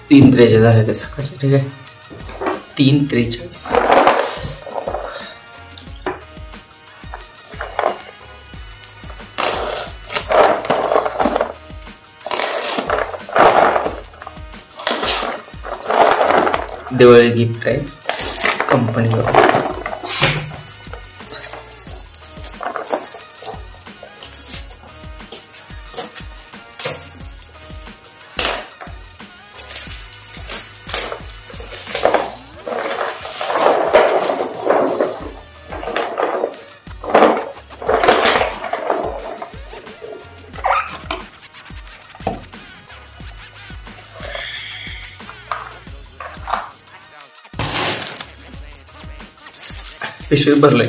तीन 43 झाले ते सकाळचे. ठीक आहे, 3:43. दिवाळी गिफ्ट आहे कंपनीवर. पिशवी भरले.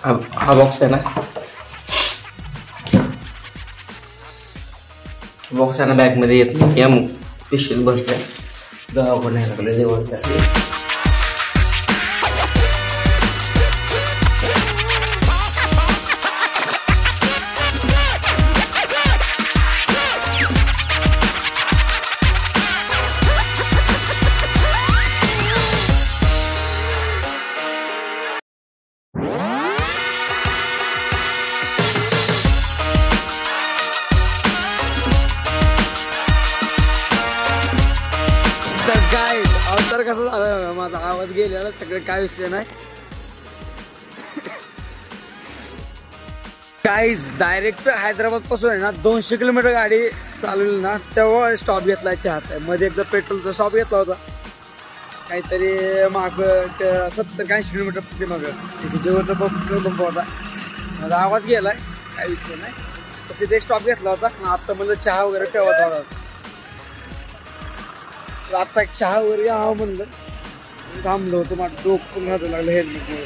हा बॉक्स आहे ना, बॉक्स आहे ना बॅग मध्ये येत नाही. या मग पिशवीत भरले, गावाकडे नाही लागले देवाला. अवतार कसा झाला, माझा आवाज गेलेला सगळं, काय विषय नाही. काहीच डायरेक्ट हैदराबाद पासून आहे ना 200 किलोमीटर गाडी चालवली ना, तेव्हा स्टॉप घेतला चहाचा. मध्ये एकदा पेट्रोलचा स्टॉप घेतला होता, काहीतरी माग 70-80 किलोमीटर माग जेवढचा पंप होता. माझा आवाज गेलाय, काही विषय नाही. तर तिथे स्टॉप घेतला होता. आता मला चहा वगैरे ठेवत होता. आता एक चहा वगैरे यावं म्हणलं, थांबलो होतो. माझं डोकं पण घालायला लागलं हेल्मेटमुळे.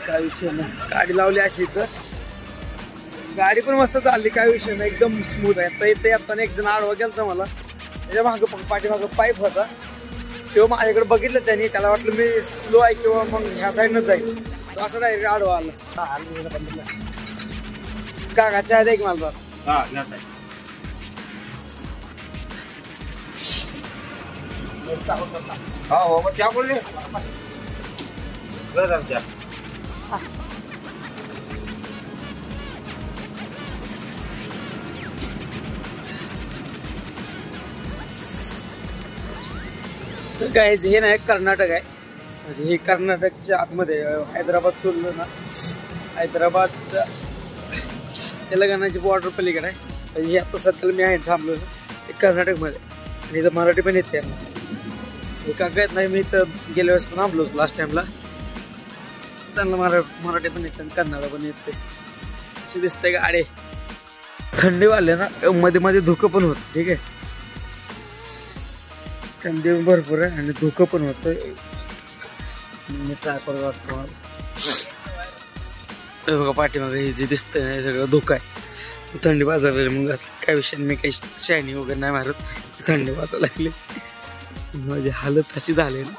काय विषय नाही, गाडी लावली अशी. तर गाडी पण मस्त चालली, काय विषय नाही, एकदम स्मूथ आहे. आता इथे येताना एक जण आडवा गेलता मला, त्याच्या मागं पाठीमागं पाईप होता. तेव्हा माझ्याकडे बघितलं त्याने, त्याला वाटलं मी स्लो आहे किंवा मग ह्या साईडनंच जाईल. तो असं डायरेक्ट आडवा आला. काका चहा द्या की मला. हो चहा बोलले काय. हे नाही कर्नाटक आहे, म्हणजे हे कर्नाटकच्या आतमध्ये हैदराबाद सोडलं ना, हैदराबाद तेलंगणाची बॉर्डर पलीकडे आहे. हे आता सध्याला मी आहे थांबलो ते कर्नाटकमध्ये. आणि इथं मराठी पण येते. हे काका येत नाही, मी इथं गेल्या वेळेस पण थांबलो लास्ट टाइमला. त्यांना मराठी पण येते, कन्नड पण येते. अशी दिसते गाडी. थंडी वाढली ना, मध्ये मध्ये धुकं पण होत. ठीक आहे, थंडी भरपूर आहे आणि धुकं पण होत. मी ट्राय करत वाटतो मला. बघा पाठीमागे हे जे दिसतंय ना, हे सगळं धुकं आहे. थंडी वाजायला मग काय विषय, मी काही शायनिंग वगैरे नाही मारत. थंडी वाजायला लागली, माझी हालत अशी झाली ना.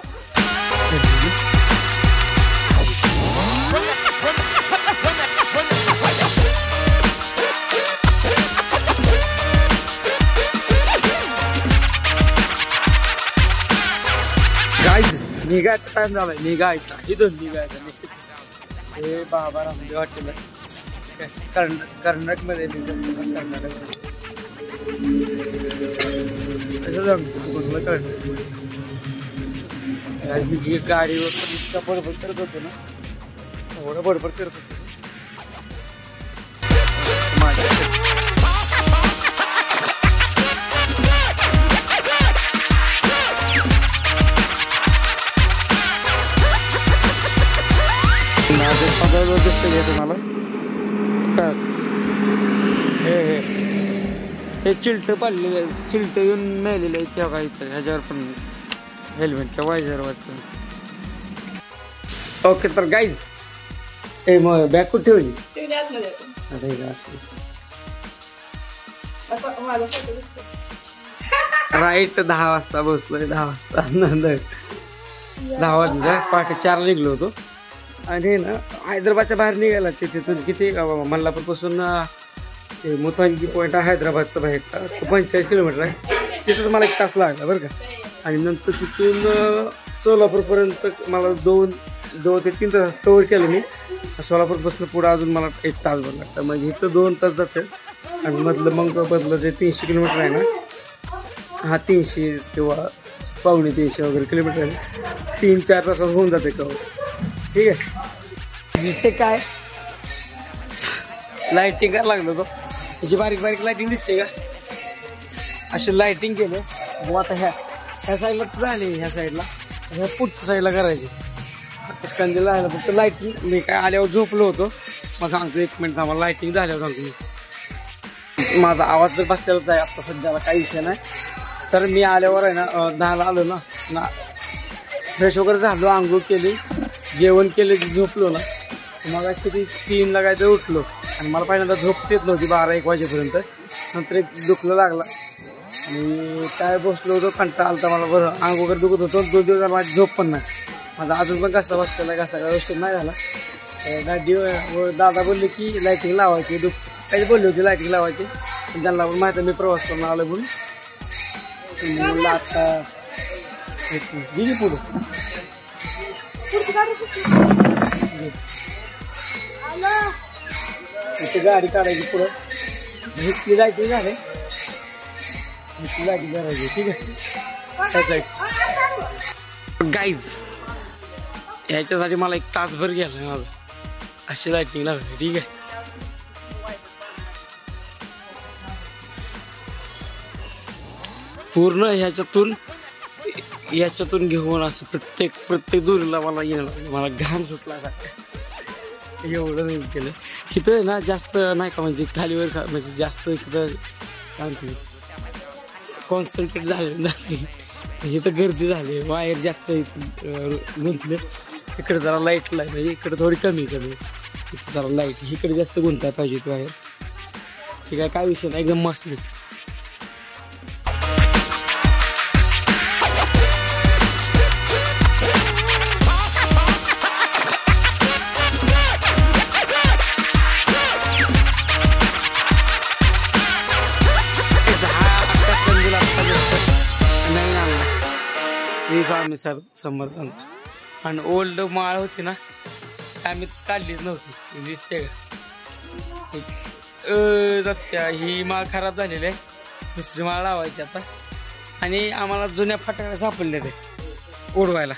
निघायचा टाइम झालाय, निघायचा. इथून निघायचा. हे बाबा रामदेव हॉटेल आहे, कर्नाटकमध्ये. कर्नाटकमध्ये कसं जमतं कळत. गाडीवर पण इतका बडबड करत होतो ना, एवढं बडबड करत होतो. तुम्हाला काय हे चिलट पडलेले, चिलट येऊन मेलेले आहेत तेव्हा काही. ह्याच्यावर पण हेल्मेटच्या वायझरवर. ओके तर गाईज, हे मग बॅग कुठे ठेवली? राईट 10 वाजता बसलोय. 10 वाजता नंतर 10 वाजता पहाटे 4 निघलो होतो. आणि ना हैदराबादच्या बाहेर निघायला तिथून किती मल्लापूरपासून ते मुतांगी पॉईंट आहे हैदराबादचा बाहेर, तो 45 किलोमीटर आहे. तिथंच मला 1 तास लागला बरं का. आणि नंतर तिथून सोलापूरपर्यंत मला 2 ते 3 तास कवर केलं मी. सोलापूरपासून पुढं अजून मला 1 तासभर लागतं. म्हणजे इथं 2 तास जातं. आणि मधलं जे 300 किलोमीटर आहे ना, हा 300 किंवा 250 वगैरे किलोमीटर आहे, 3-4 तासात होऊन जाते कवर. ठीक आहे. इथे काय लाईटिंग करायला लागलो तो, त्याची बारीक बारीक लाईटिंग दिसते का, अशी लाईटिंग केलं. मग आता ह्या साईडला झाली, ह्या साईडला, ह्या पुढच्या साईडला करायची. कंदील राहिलं फक्त लाईटिंग. मी काय आल्यावर झोपलो होतो. मग सांगतो 1 मिनिट आम्हाला लाईटिंग झाल्यावर सांगतो मी. माझा आवाज तर बसलेलाच आहे आता सध्याला, काही विषय नाही. तर मी आल्यावर आहे ना 10ला आलो ना, फ्रेश वगैरे झालो, आंघोळ केली, जेवण केले, झोपलो ना. मग किती 3ला काय तर उठलो. आणि मला पहिल्यांदा झोप येत नव्हती 12-1 वाजेपर्यंत. नंतर एक दुखलं लागला आणि काय बसलो होतो, कंटाळा आलता मला. बरं अंग वगैरे दुखत होतो. 2 दिवस माझी झोप पण नाही. माझा अजून पण घसा बसलेला, घसा काय व्यवस्थित नाही झाला. दादा बोलले की लाईटिंग लावायची, काही बोलली होती लाईटिंग लावायची. त्यांना पण माहिती मी प्रवास करून आलो म्हणून. म्हणलं आता गेली पुढं इथे गाडी काढायची पुढं. इथली लाईटिंग झाली, इथली लाईटिंग करायची. ठीक आहे गाईज, ह्याच्यासाठी मला 1 तासभर गेला माझा, अशी लाईटिंग लागली. ठीक आहे. पूर्ण ह्याच्यातून घेऊन असं प्रत्येक दुरीला मला येणं, मला घाम सुटला एवढं नाही केलं. इथं ना जास्त नाही का, म्हणजे खालीवर म्हणजे जास्त इथं काय म्हणते कॉन्सन्ट्रेट झालेलं नाही. म्हणजे इथं गर्दी झाली, वायर जास्त गुंतले. इकडे जरा लाईट म्हणजे इकडे थोडी कमी इकडे जरा लाईट, इकडे जास्त गुंतायला पाहिजे वायर. ठीक आहे, काय विषय नाही, एकदम मस्त दिसतं. श्री स्वामी समर्थांचा. आणि ओल्ड माळ होती ना, आम्ही काढलीच नव्हती, दिसते का. ही माळ खराब झालेली आहे, दुसरी माळ लावायची आता. आणि आम्हाला जुन्या फटाक्या सापडले ते उडवायला,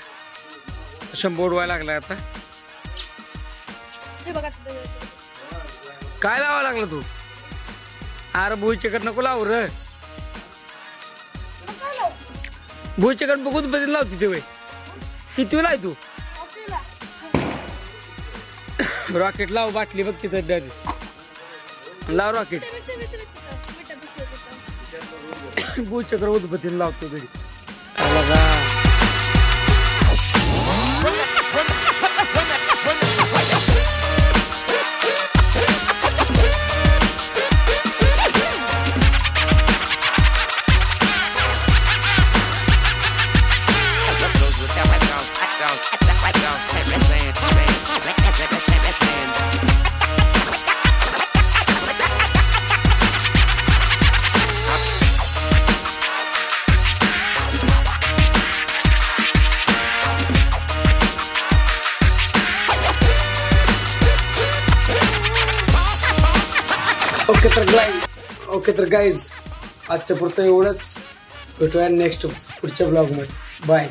100 उडवायला लागलाय आता. काय लावा लागला तू? अरे भुईचेकट नको लावू र, भुईचेकट बघून बदल लावती ते. किती वेळा आहे तू? रॉकेट लाव, बाटली बघ तिथं लाव रॉकेट. भुईचक्र उद्बत्तीला लावतो घरी. ओके तर गाईज, आजच्या पुरतं एवढंच. भेटूया नेक्स्ट पुढच्या ब्लॉगमध्ये. बाय.